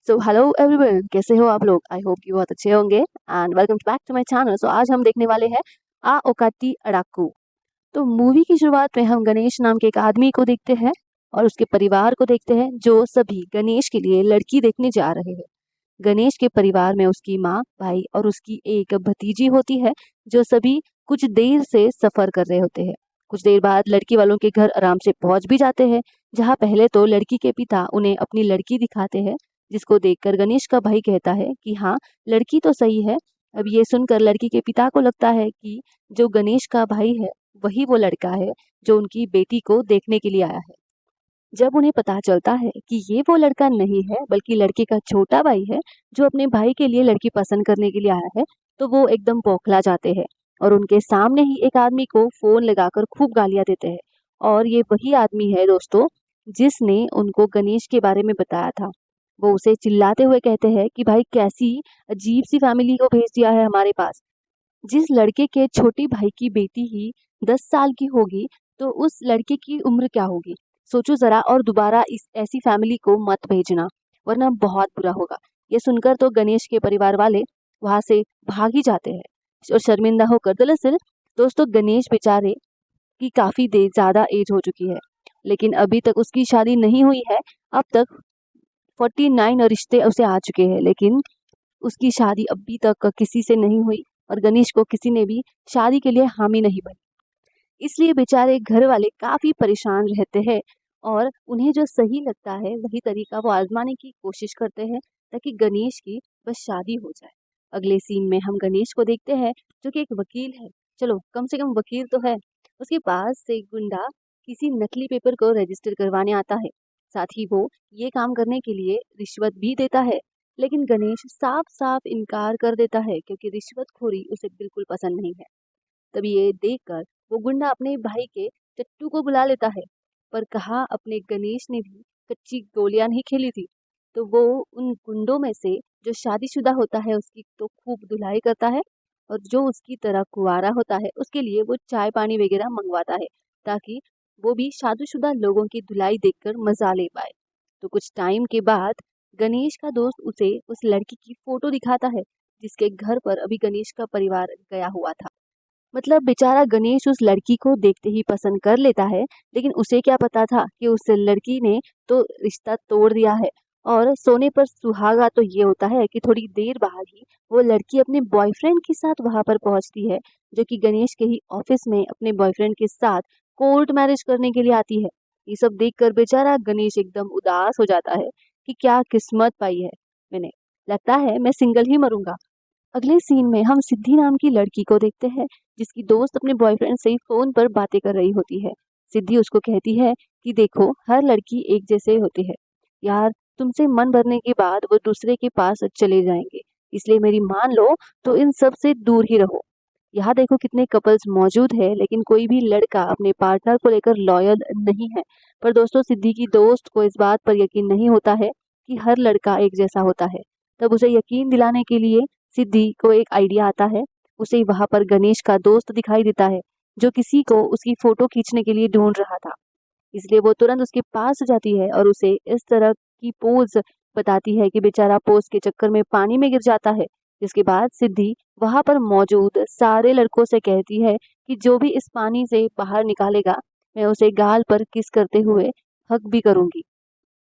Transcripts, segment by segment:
So hello everyone, कैसे हो आप लोग? आई होप कि बहुत अच्छे होंगे and welcome back to my channel. So आज हम देखने वाले हैं आ ओकाटी अड़ाकू। तो मूवी की शुरुआत में हम गणेश नाम के एक आदमी को देखते हैं और उसके परिवार को देखते हैं, जो सभी गणेश के लिए लड़की देखने जा रहे हैं। गणेश के परिवार में उसकी माँ, भाई और उसकी एक भतीजी होती है, जो सभी कुछ देर से सफर कर रहे होते हैं। कुछ देर बाद लड़की वालों के घर आराम से पहुंच भी जाते हैं, जहां पहले तो लड़की के पिता उन्हें अपनी लड़की दिखाते हैं, जिसको देखकर गणेश का भाई कहता है कि हाँ, लड़की तो सही है। अब ये सुनकर लड़की के पिता को लगता है कि जो गणेश का भाई है वही वो लड़का है जो उनकी बेटी को देखने के लिए आया है। जब उन्हें पता चलता है कि ये वो लड़का नहीं है बल्कि लड़के का छोटा भाई है, जो अपने भाई के लिए लड़की पसंद करने के लिए आया है, तो वो एकदम बौखला जाते हैं और उनके सामने ही एक आदमी को फोन लगाकर खूब गालियां देते हैं। और ये वही आदमी है दोस्तों, जिसने उनको गणेश के बारे में बताया था। वो उसे चिल्लाते हुए कहते हैं कि भाई, कैसी अजीब सी फैमिली को भेज दिया है हमारे पास। जिस लड़के के छोटी भाई की बेटी ही 10 साल की होगी, तो उस लड़के की उम्र क्या होगी? सोचो जरा, और दोबारा इस ऐसी फैमिली को मत भेजना, वरना बहुत बुरा होगा। ये सुनकर तो गणेश के परिवार वाले वहां से भाग ही जाते हैं और शर्मिंदा होकर। दरअसल दोस्तों, गणेश बेचारे की काफी देर ज्यादा एज हो चुकी है, लेकिन अभी तक उसकी शादी नहीं हुई है। अब तक 49 रिश्ते उसे आ चुके हैं, लेकिन उसकी शादी अभी तक किसी से नहीं हुई और गणेश को किसी ने भी शादी के लिए हामी नहीं भरी। इसलिए बेचारे घर वाले काफी परेशान रहते हैं और उन्हें जो सही लगता है वही तरीका वो आजमाने की कोशिश करते हैं, ताकि गणेश की बस शादी हो जाए। अगले सीन में हम गणेश को देखते हैं, जो कि एक वकील है। चलो, कम से कम वकील तो है। उसके पास से एक गुंडा किसी नकली पेपर को रजिस्टर करवाने आता है। साथ ही वो ये काम करने के लिए रिश्वत भी देता है, लेकिन गणेश साफ साफ इनकार कर देता है, क्योंकि रिश्वतखोरी उसे बिल्कुल पसंद नहीं है। तभी ये देखकर वो गुंडा अपने भाई के चट्टू को बुला लेता है, पर कहा अपने गणेश ने भी कच्ची गोलियां नहीं खेली थी। तो वो उन गुंडों में से जो शादीशुदा होता है उसकी तो खूब धुलाई करता है, और जो उसकी तरह कुंवारा होता है उसके लिए वो चाय पानी वगैरह मंगवाता है, ताकि वो भी शादीशुदा लोगों की धुलाई देखकर मजा ले पाए। तो कुछ टाइम के बाद गणेश का दोस्त उसे उस लड़की की फोटो दिखाता है, जिसके घर पर अभी गणेश का परिवार गया हुआ था। मतलब बेचारा गणेश उस लड़की को देखते ही पसंद कर लेता है, लेकिन उसे क्या पता था कि उस लड़की ने तो रिश्ता तोड़ दिया है। और सोने पर सुहागा तो ये होता है कि थोड़ी देर बाद ही वो लड़की अपने बॉयफ्रेंड के साथ वहां पर पहुंचती है, जो कि गणेश के ही ऑफिस में अपने बॉयफ्रेंड के साथ कोर्ट मैरिज करने के लिए आती है। ये सब देखकर बेचारा गणेश एकदम उदास हो जाता है कि क्या किस्मत पाई है मैंने, लगता है मैं सिंगल ही मरूंगा। अगले सीन में हम सिद्धि नाम की लड़की को देखते हैं, जिसकी दोस्त अपने बॉयफ्रेंड से फोन पर बातें कर रही होती है। सिद्धि उसको कहती है कि देखो, हर लड़की एक जैसे होती है यार, तुमसे मन भरने के बाद वो दूसरे के पास चले जाएंगे, इसलिए मेरी मान लो, तो इन सब से दूर ही रहो। यहाँ देखो कितने कपल्स मौजूद है, लेकिन कोई भी लड़का अपने पार्टनर को लेकर लॉयल नहीं है। पर दोस्तों, सिद्धि की दोस्त को इस बात पर यकीन नहीं होता है कि हर लड़का एक जैसा होता है। तब उसे यकीन दिलाने के लिए सिद्धि को एक आइडिया आता है। उसे वहां पर गणेश का दोस्त दिखाई देता है, जो किसी को उसकी फोटो खींचने के लिए ढूंढ रहा था। इसलिए वो तुरंत उसके पास जाती है और उसे इस तरह की पोज बताती है कि बेचारा पोज के चक्कर में पानी में गिर जाता है। जिसके बाद सिद्धि वहां पर मौजूद सारे लड़कों से कहती है कि जो भी इस पानी से बाहर निकालेगा, मैं उसे गाल पर किस करते हुए हक भी करूंगी।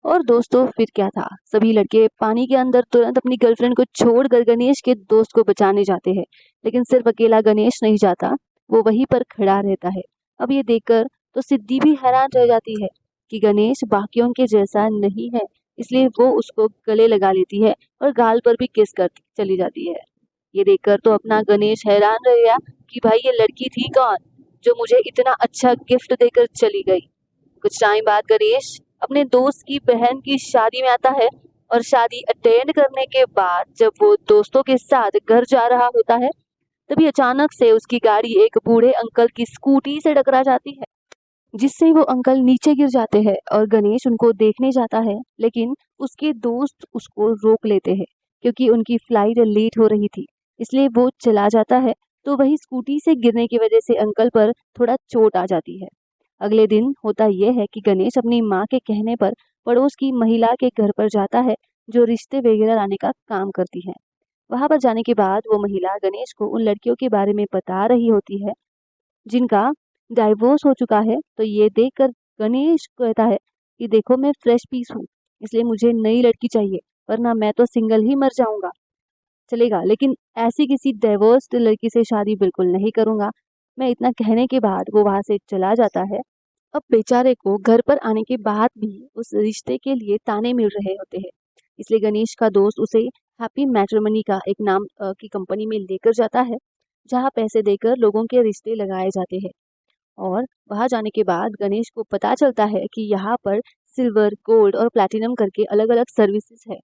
और दोस्तों, फिर क्या था, सभी लड़के पानी के अंदर तुरंत अपनी गर्लफ्रेंड को छोड़कर गणेश के दोस्त को बचाने जाते हैं, लेकिन सिर्फ अकेला गणेश नहीं जाता, वो वहीं पर खड़ा रहता है। अब ये देखकर तो सिद्धि भी हैरान रह जाती है कि गणेश बाकियों के जैसा नहीं है, इसलिए वो उसको गले लगा लेती है और गाल पर भी किस कर चली जाती है। ये देखकर तो अपना गणेश हैरान रह गया कि भाई, ये लड़की थी कौन जो मुझे इतना अच्छा गिफ्ट देकर चली गई। कुछ टाइम बाद गणेश अपने दोस्त की बहन की शादी में आता है, और शादी अटेंड करने के बाद जब वो दोस्तों के साथ घर जा रहा होता है, तभी अचानक से उसकी गाड़ी एक बूढ़े अंकल की स्कूटी से टकरा जाती है, जिससे वो अंकल नीचे गिर जाते हैं और गणेश उनको देखने जाता है, लेकिन उसके दोस्त उसको रोक लेते हैं क्योंकि उनकी फ्लाइट लेट हो रही थी। इसलिए वो चला जाता है, तो वही स्कूटी से गिरने की वजह से अंकल पर थोड़ा चोट आ जाती है। अगले दिन होता यह है कि गणेश अपनी माँ के कहने पर पड़ोस की महिला के घर पर जाता है, जो रिश्ते वगैरह लाने का काम करती है। वहाँ पर जाने के बाद वो महिला गणेश को उन लड़कियों के बारे में बता रही होती है जिनका डाइवोर्स हो चुका है। तो ये देखकर गणेश कहता है कि देखो मैं फ्रेश पीस हूँ, इसलिए मुझे नई लड़की चाहिए, वरना मैं तो सिंगल ही मर जाऊंगा। चलेगा, लेकिन ऐसी किसी डाइवोर्स्ड लड़की से शादी बिल्कुल नहीं करूंगा। मैं इतना कहने के बाद वो वहां से चला जाता है। अब बेचारे को घर पर आने के बाद भी उस रिश्ते के लिए ताने मिल रहे होते हैं। इसलिए गणेश का दोस्त उसे हैप्पी मैट्रिमनी का एक नाम की कंपनी में लेकर जाता है, जहाँ पैसे देकर लोगों के रिश्ते लगाए जाते हैं। और वहां जाने के बाद गणेश को पता चलता है कि यहाँ पर सिल्वर, गोल्ड और प्लैटिनम करके अलग अलग सर्विसेज है।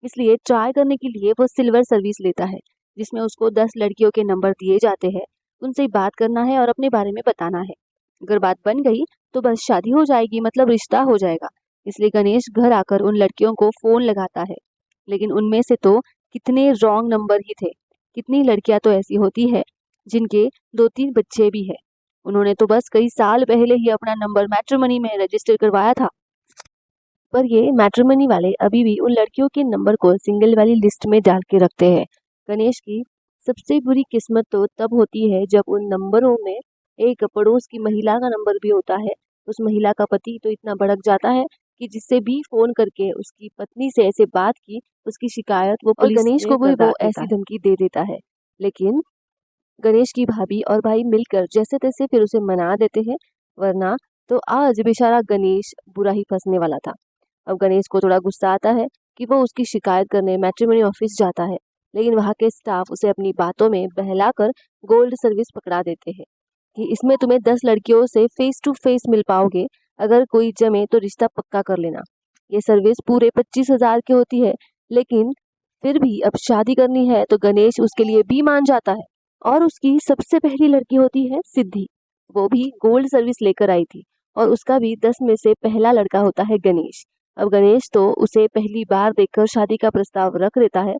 इसलिए ट्राई करने के लिए वो सिल्वर सर्विस लेता है, जिसमें उसको 10 लड़कियों के नंबर दिए जाते हैं। उनसे बात करना है और अपने बारे में बताना है। अगर बात बन गई तो बस शादी हो जाएगी, मतलब रिश्ता हो जाएगा। इसलिए गणेश घर आकर उन लड़कियों को फोन लगाता है, लेकिन उनमें से तो कितने रॉन्ग नंबर ही थे। कितनी लड़कियां तो ऐसी होती है जिनके 2-3 बच्चे भी है। उन्होंने तो बस कई साल पहले ही अपना नंबर मैट्रिमनी में रजिस्टर करवाया था, पर ये मैट्रिमनी वाले अभी भी उन लड़कियों के नंबर को सिंगल वाली लिस्ट में डाल के रखते हैं। गणेश की सबसे बुरी किस्मत तो तब होती है जब उन नंबरों में एक पड़ोस की महिला का नंबर भी होता है। उस महिला का पति तो इतना भड़क जाता है कि जिससे भी फोन करके उसकी पत्नी से ऐसे बात की, उसकी शिकायत वो पुलिस गणेश को भी वो ऐसी धमकी दे देता है। लेकिन गणेश की भाभी और भाई मिलकर जैसे तैसे फिर उसे मना देते हैं, वरना तो आज बेचारा गणेश बुरा ही फंसने वाला था। अब गणेश को थोड़ा गुस्सा आता है कि वो उसकी शिकायत करने मैट्रिमोनी ऑफिस जाता है, लेकिन वहाँ के स्टाफ उसे अपनी बातों में बहलाकर गोल्ड सर्विस पकड़ा देते हैं कि इसमें तुम्हें 10 लड़कियों से फेस टू फेस मिल पाओगे, अगर कोई जमे तो रिश्ता पक्का कर लेना। ये सर्विस पूरे 25,000 की होती है, लेकिन फिर भी अब शादी करनी है तो गणेश उसके लिए भी मान जाता है। और उसकी सबसे पहली लड़की होती है सिद्धि। वो भी गोल्ड सर्विस लेकर आई थी, और उसका भी 10 में से पहला लड़का होता है गणेश। अब गणेश तो उसे पहली बार देखकर शादी का प्रस्ताव रख देता है,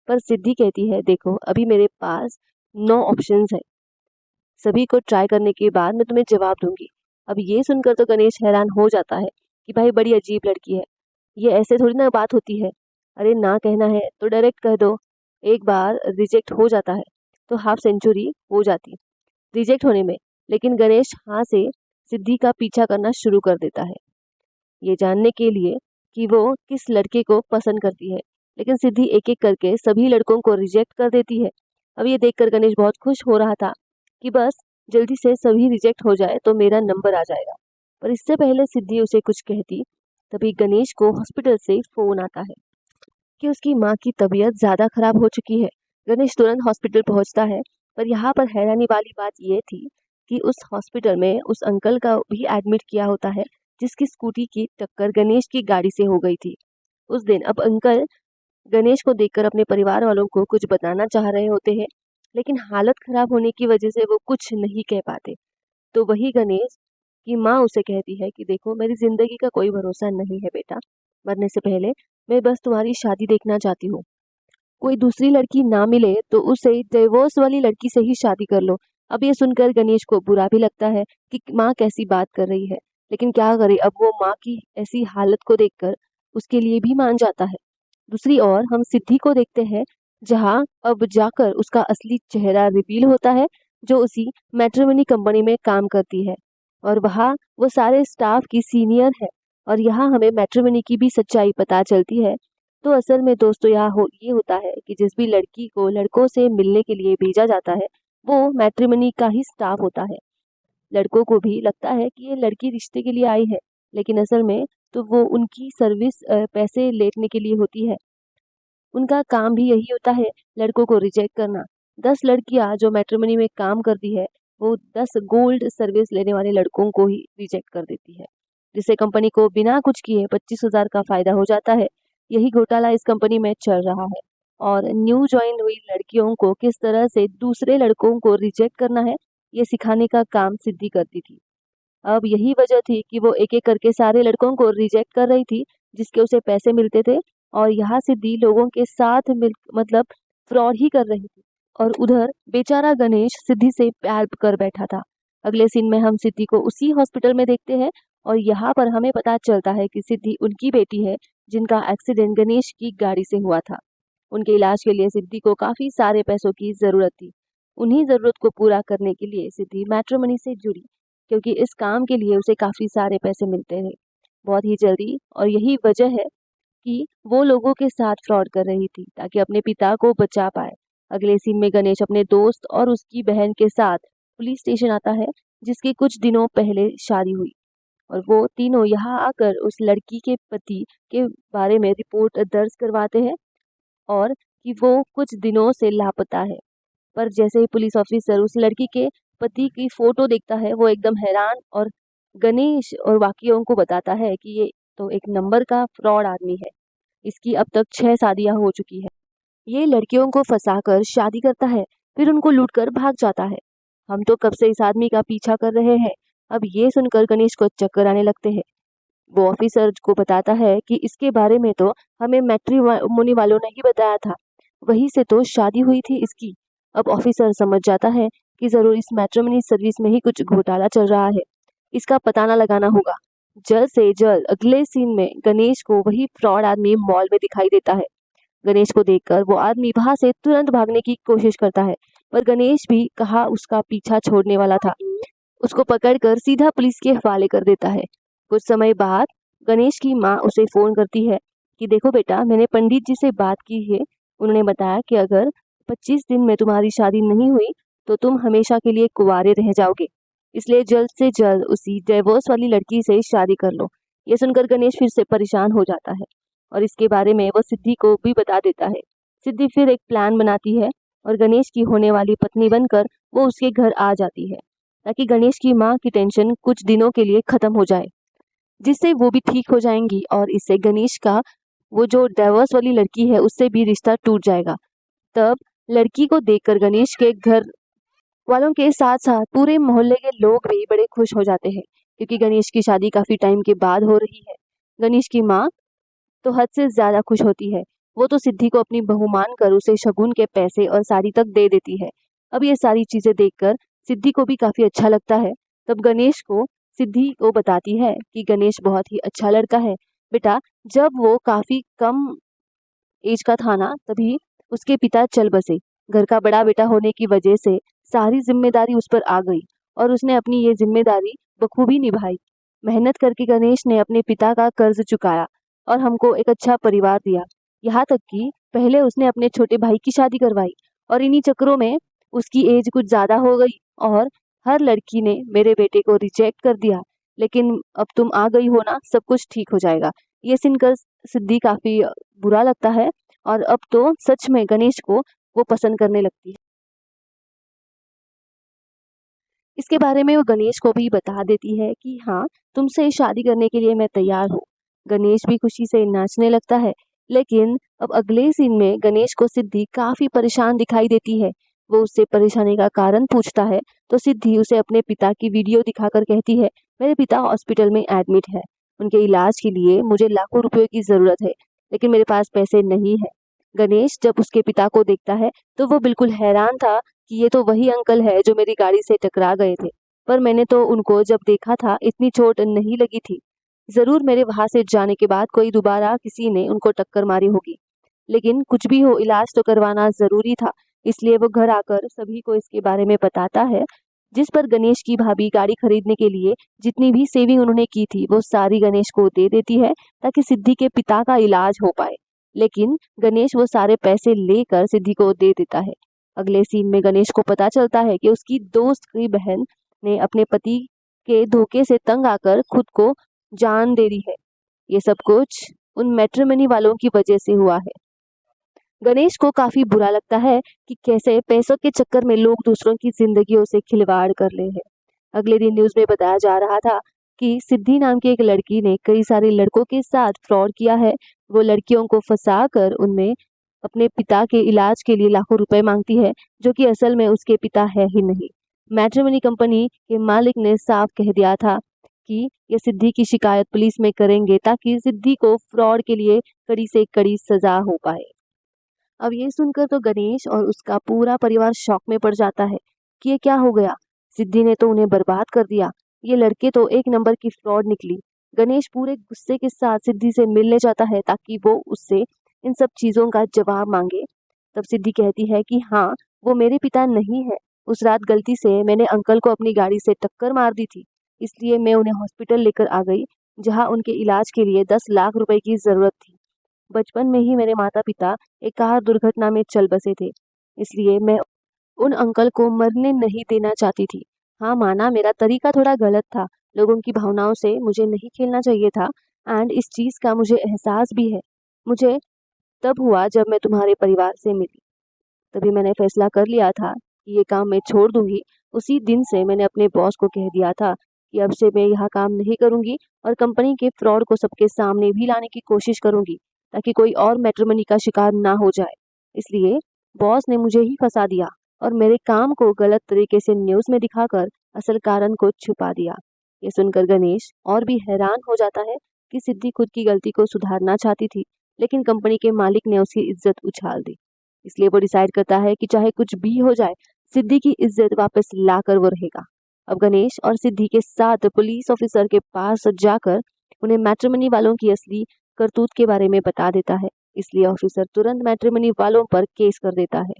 पर सिद्धि कहती है देखो अभी मेरे पास 9 ऑप्शंस है, सभी को ट्राई करने के बाद मैं तुम्हें जवाब दूंगी। अब ये सुनकर तो गणेश हैरान हो जाता है कि भाई बड़ी अजीब लड़की है, ये ऐसे थोड़ी ना बात होती है। अरे ना कहना है तो डायरेक्ट कह दो। एक बार रिजेक्ट हो जाता है तो हाफ सेंचुरी हो जाती रिजेक्ट होने में। लेकिन गणेश हाँ से सिद्धि का पीछा करना शुरू कर देता है, ये जानने के लिए कि वो किस लड़के को पसंद करती है। लेकिन सिद्धि एक एक करके सभी लड़कों को रिजेक्ट कर देती है। अब ये देखकर गणेश बहुत खुश हो रहा था कि बस जल्दी से सभी रिजेक्ट हो जाए तो मेरा नंबर आ जाएगा। पर इससे पहले सिद्धि उसे कुछ कहती, तभी गणेश को हॉस्पिटल से फोन आता है कि उसकी माँ की तबीयत ज़्यादा खराब हो चुकी है। गणेश तुरंत हॉस्पिटल पहुंचता है, पर यहाँ पर हैरानी वाली बात ये थी कि उस हॉस्पिटल में उस अंकल का भी एडमिट किया होता है, जिसकी स्कूटी की टक्कर गणेश की गाड़ी से हो गई थी उस दिन। अब अंकल गणेश को देखकर अपने परिवार वालों को कुछ बताना चाह रहे होते हैं, लेकिन हालत खराब होने की वजह से वो कुछ नहीं कह पाते। तो वही गणेश की माँ उसे कहती है कि देखो मेरी जिंदगी का कोई भरोसा नहीं है बेटा, मरने से पहले मैं बस तुम्हारी शादी देखना चाहती हूँ। कोई दूसरी लड़की ना मिले तो उसे डिवोर्स वाली लड़की से ही शादी कर लो। अब ये सुनकर गणेश को बुरा भी लगता है कि माँ कैसी बात कर रही है, लेकिन क्या करे, अब वो माँ की ऐसी हालत को देखकर उसके लिए भी मान जाता है। दूसरी ओर हम सिद्धि को देखते हैं, जहाँ अब जाकर उसका असली चेहरा रिवील होता है, जो उसी मैट्रिमोनी कंपनी में काम करती है, और वहाँ वो सारे स्टाफ की सीनियर है। और यहाँ हमें मैट्रिमोनी की भी सच्चाई पता चलती है। तो असल में दोस्तों ये होता है कि जिस भी लड़की को लड़कों से मिलने के लिए भेजा जाता है, वो मैट्रिमोनी का ही स्टाफ होता है। लड़कों को भी लगता है कि ये लड़की रिश्ते के लिए आई है, लेकिन असल में तो वो उनकी सर्विस पैसे लेने के लिए होती है। उनका काम भी यही होता है, लड़कों को रिजेक्ट करना। 10 लड़कियां जो मैट्रिमोनी में काम करती है, वो 10 गोल्ड सर्विस लेने वाले लड़कों को ही रिजेक्ट कर देती है, जिससे कंपनी को बिना कुछ किए 25,000 का फायदा हो जाता है। यही घोटाला इस कंपनी में चल रहा है। और न्यू ज्वाइन हुई लड़कियों को किस तरह से दूसरे लड़कों को रिजेक्ट करना है, ये सिखाने का काम सिद्धि करती थी। अब यही वजह थी कि वो एक-एक करके सारे लड़कों को रिजेक्ट कर रही थी, जिसके उसे पैसे मिलते थे। और यहाँ सिद्धि लोगों के साथ मिल मतलब फ्रॉड ही कर रही थी। और उधर बेचारा गणेश सिद्धि से प्यार कर बैठा था। अगले सीन में हम सिद्धि को उसी हॉस्पिटल में देखते हैं, और यहाँ पर हमें पता चलता है कि सिद्धि उनकी बेटी है, जिनका एक्सीडेंट गणेश की गाड़ी से हुआ था। उनके इलाज के लिए सिद्धि को काफ़ी सारे पैसों की ज़रूरत थी। उन्हीं ज़रूरत को पूरा करने के लिए सिद्धि मैट्रिमोनी से जुड़ी, क्योंकि इस काम के लिए उसे काफ़ी सारे पैसे मिलते थे बहुत ही जल्दी। और यही वजह है कि वो लोगों के साथ फ्रॉड कर रही थी ताकि अपने पिता को बचा पाए। अगले सीन में गणेश अपने दोस्त और उसकी बहन के साथ पुलिस स्टेशन आता है, जिसके कुछ दिनों पहले शादी हुई। और वो तीनों यहाँ आकर उस लड़की के पति के बारे में रिपोर्ट दर्ज करवाते हैं और कि वो कुछ दिनों से लापता है। पर जैसे ही पुलिस ऑफिसर उस लड़की के पति की फोटो देखता है, वो एकदम हैरान और गणेश और बाकियों को बताता है कि ये तो एक नंबर का फ्रॉड आदमी है। इसकी अब तक 6 शादियां हो चुकी है। ये लड़कियों को फंसाकर शादी करता है, फिर उनको लूटकर भाग जाता है। हम तो कब से इस आदमी का पीछा कर रहे हैं। अब ये सुनकर गणेश को चक्कर आने लगते हैं। वो ऑफिसर को बताता है कि इसके बारे में तो हमें मैट्रिमोनी वालों ने ही बताया था, वहीं से तो शादी हुई थी इसकी। अब ऑफिसर समझ जाता है कि जरूर इस मैट्रिमोनी सर्विस में ही कुछ घोटाला चल रहा है। इसका पता ना लगाना होगा। जल्द से जल्द अगले सीन में गणेश को वही फ्रॉड आदमी मॉल में दिखाई देता है। गणेश को देखकर वो आदमी वहां से तुरंत भागने की कोशिश करता है, पर गणेश भी कहा उसका पीछा छोड़ने वाला था, उसको पकड़कर सीधा पुलिस के हवाले कर देता है। कुछ समय बाद गणेश की माँ उसे फोन करती है कि देखो बेटा, मैंने पंडित जी से बात की है। उन्होंने बताया कि अगर 25 दिन में तुम्हारी शादी नहीं हुई तो तुम हमेशा के लिए कुंवारे रह जाओगे, इसलिए जल्द से जल्द उसी डाइवोर्स वाली लड़की से शादी कर लो। ये सुनकर गणेश फिर से परेशान हो जाता है और इसके बारे में वो सिद्धि को भी बता देता है। सिद्धि फिर एक प्लान बनाती है और गणेश की होने वाली पत्नी बनकर वो उसके घर आ जाती है, ताकि गणेश की माँ की टेंशन कुछ दिनों के लिए खत्म हो जाए, जिससे वो भी ठीक हो जाएंगी और इससे गणेश का वो जो डाइवोर्स वाली लड़की है उससे भी रिश्ता टूट जाएगा। तब लड़की को देखकर गणेश के घर वालों के साथ साथ पूरे मोहल्ले के लोग भी बड़े खुश हो जाते हैं, क्योंकि गणेश की शादी काफी टाइम के बाद हो रही है। गणेश की माँ तो हद से ज्यादा खुश होती है। वो तो सिद्धि को अपनी बहू मानकर उसे शगुन के पैसे और साड़ी तक दे देती है। अब ये सारी चीजें देखकर सिद्धि को भी काफी अच्छा लगता है। तब गणेश को सिद्धि को बताती है कि गणेश बहुत ही अच्छा लड़का है बेटा। जब वो काफी कम एज का था ना, तभी उसके पिता चल बसे। घर का बड़ा बेटा होने की वजह से सारी जिम्मेदारी उस पर आ गई और उसने अपनी ये जिम्मेदारी बखूबी निभाई। मेहनत करके गणेश ने अपने पिता का कर्ज चुकाया और हमको एक अच्छा परिवार दिया। यहाँ तक कि पहले उसने अपने छोटे भाई की शादी करवाई और इन्हीं चक्रों में उसकी एज कुछ ज्यादा हो गई और हर लड़की ने मेरे बेटे को रिजेक्ट कर दिया। लेकिन अब तुम आ गई हो ना, सब कुछ ठीक हो जाएगा। ये सुनकर सिद्धि काफी बुरा लगता है और अब तो सच में गणेश को वो पसंद करने लगती है। इसके बारे में वो गणेश को भी बता देती है कि हाँ, तुमसे शादी करने के लिए मैं तैयार हूँ। गणेश भी खुशी से नाचने लगता है। लेकिन अब अगले सीन में गणेश को सिद्धि काफी परेशान दिखाई देती है। वो उससे परेशानी का कारण पूछता है तो सिद्धि उसे अपने पिता की वीडियो दिखाकर कहती है, मेरे पिता हॉस्पिटल में एडमिट है, उनके इलाज के लिए मुझे लाखों रुपयों की जरूरत है, लेकिन मेरे पास पैसे नहीं है। गणेश जब उसके पिता को देखता है तो वो बिल्कुल हैरान था कि ये तो वही अंकल है जो मेरी गाड़ी से टकरा गए थे, पर मैंने तो उनको जब देखा था इतनी चोट नहीं लगी थी। जरूर मेरे वहां से जाने के बाद कोई दोबारा किसी ने उनको टक्कर मारी होगी, लेकिन कुछ भी हो इलाज तो करवाना जरूरी था। इसलिए वो घर आकर सभी को इसके बारे में बताता है, जिस पर गणेश की भाभी गाड़ी खरीदने के लिए जितनी भी सेविंग उन्होंने की थी वो सारी गणेश को दे देती है ताकि सिद्धि के पिता का इलाज हो पाए। लेकिन गणेश वो सारे पैसे लेकर सिद्धि को दे देता है। अगले सीन में गणेश को पता चलता है कि उसकी दोस्त की बहन ने अपने पति के धोखे से तंग आकर खुद को जान दे दी है। ये सब कुछ उन मैट्रिमनी वालों की वजह से हुआ है। गणेश को काफी बुरा लगता है कि कैसे पैसों के चक्कर में लोग दूसरों की जिंदगियों से खिलवाड़ कर रहे हैं। अगले दिन न्यूज में बताया जा रहा था कि सिद्धि नाम की एक लड़की ने कई सारे लड़कों के साथ फ्रॉड किया है। वो लड़कियों को फंसा कर उनमें अपने पिता के इलाज के लिए लाखों रुपए मांगती है, जो कि असल में उसके पिता है ही नहीं। मैट्रिमनी कंपनी के मालिक ने साफ कह दिया था कि ये सिद्धि की शिकायत पुलिस में करेंगे ताकि सिद्धि को फ्रॉड के लिए कड़ी से कड़ी सजा हो पाए। अब ये सुनकर तो गणेश और उसका पूरा परिवार शॉक में पड़ जाता है कि ये क्या हो गया। सिद्धि ने तो उन्हें बर्बाद कर दिया। ये लड़के तो एक नंबर की फ्रॉड निकली। गणेश पूरे गुस्से के साथ सिद्धि से मिलने जाता है ताकि वो उससे इन सब चीज़ों का जवाब मांगे। तब सिद्धि कहती है कि हाँ, वो मेरे पिता नहीं है। उस रात गलती से मैंने अंकल को अपनी गाड़ी से टक्कर मार दी थी, इसलिए मैं उन्हें हॉस्पिटल लेकर आ गई, जहाँ उनके इलाज के लिए 10 लाख रुपए की ज़रूरत थी। बचपन में ही मेरे माता-पिता एक कार दुर्घटना में चल बसे थे, इसलिए मैं उन अंकल को मरने नहीं देना चाहती थी। हाँ, माना मेरा तरीका थोड़ा गलत था, लोगों की भावनाओं से मुझे नहीं खेलना चाहिए था एंड इस चीज़ का मुझे एहसास भी है। मुझे तब हुआ जब मैं तुम्हारे परिवार से मिली। तभी मैंने फैसला कर लिया था कि ये काम मैं छोड़ दूँगी। उसी दिन से मैंने अपने बॉस को कह दिया था कि अब से मैं यह काम नहीं करूँगी और कंपनी के फ्रॉड को सबके सामने भी लाने की कोशिश करूँगी, ताकि कोई और मैट्रिमोनी का शिकार ना हो जाए। इसलिए बॉस ने मुझे ही फँसा दिया और मेरे काम को गलत तरीके से न्यूज़ में दिखाकर असल कारण को छुपा दिया। ये सुनकर गणेश और भी हैरान हो जाता है कि सिद्धि खुद की गलती को सुधारना चाहती थी, लेकिन कंपनी के मालिक ने उसकी इज्जत उछाल दी। इसलिए वो डिसाइड करता है कि चाहे कुछ भी हो जाए, सिद्धि की इज्जत वापस लाकर वो रहेगा। अब गणेश और सिद्धि के साथ पुलिस ऑफिसर के पास जाकर उन्हें मैट्रिमनी वालों की असली करतूत के बारे में बता देता है। इसलिए ऑफिसर तुरंत मैट्रिमनी वालों पर केस कर देता है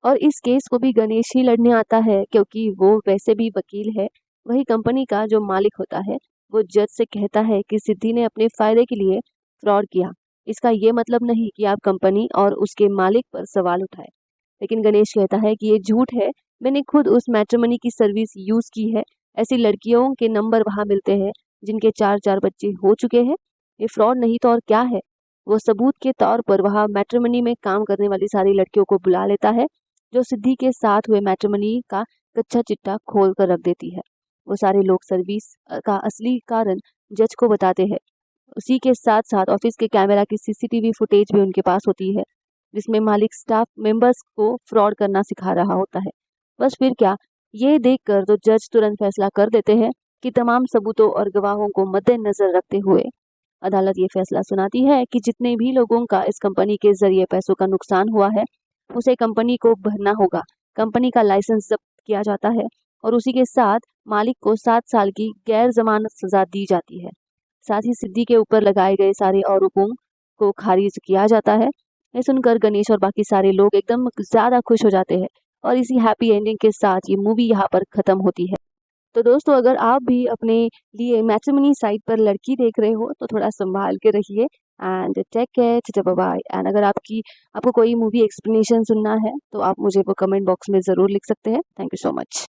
और इस केस को भी गणेश ही लड़ने आता है, क्योंकि वो वैसे भी वकील है। वही कंपनी का जो मालिक होता है, वो जज से कहता है कि सिद्धि ने अपने फायदे के लिए फ्रॉड किया। इसका ये मतलब नहीं कि आप कंपनी और उसके मालिक पर सवाल उठाएं। लेकिन गणेश कहता है कि ये झूठ है। मैंने खुद उस मैट्रिमनी की सर्विस यूज की है। ऐसी लड़कियों के नंबर वहां मिलते हैं जिनके 4-4 बच्चे हो चुके हैं। ये फ्रॉड नहीं तो और क्या है। वो सबूत के तौर पर वहां मैट्रिमनी में काम करने वाली सारी लड़कियों को बुला लेता है, जो सिद्धि के साथ हुए मैट्रिमनी का कच्चा चिट्टा खोल कर रख देती है। वो सारे लोग सर्विस का असली कारण जज को बताते हैं। उसी के साथ-साथ ऑफिस के कैमरा की सीसीटीवी फुटेज भी उनके पास होती है, जिसमें मालिक स्टाफ मेंबर्स को फ्रॉड करना सिखा रहा होता है। बस फिर क्या, ये देखकर तो जज तुरंत फैसला कर देते हैं कि तमाम सबूतों और गवाहों को मद्देनजर रखते हुए अदालत ये फैसला सुनाती है कि जितने भी लोगों का इस कंपनी के जरिए पैसों का नुकसान हुआ है, उसे कंपनी को भरना होगा। कंपनी का लाइसेंस जब्त किया जाता है और उसी के साथ मालिक को 7 साल की गैर जमानत सजा दी जाती है। साथ ही सिद्धि के ऊपर लगाए गए सारे आरोपों को खारिज किया जाता है। ये सुनकर गणेश और बाकी सारे लोग एकदम ज़्यादा खुश हो जाते हैं और इसी हैप्पी एंडिंग के साथ ये मूवी यहाँ पर ख़त्म होती है। तो दोस्तों, अगर आप भी अपने लिए मैट्रिमोनी साइट पर लड़की देख रहे हो तो थोड़ा संभाल के रहिए and take care, tata bye bye. And अगर आपको कोई मूवी एक्सप्लेनेशन सुनना है तो आप मुझे वो कमेंट बॉक्स में ज़रूर लिख सकते हैं। Thank you so much.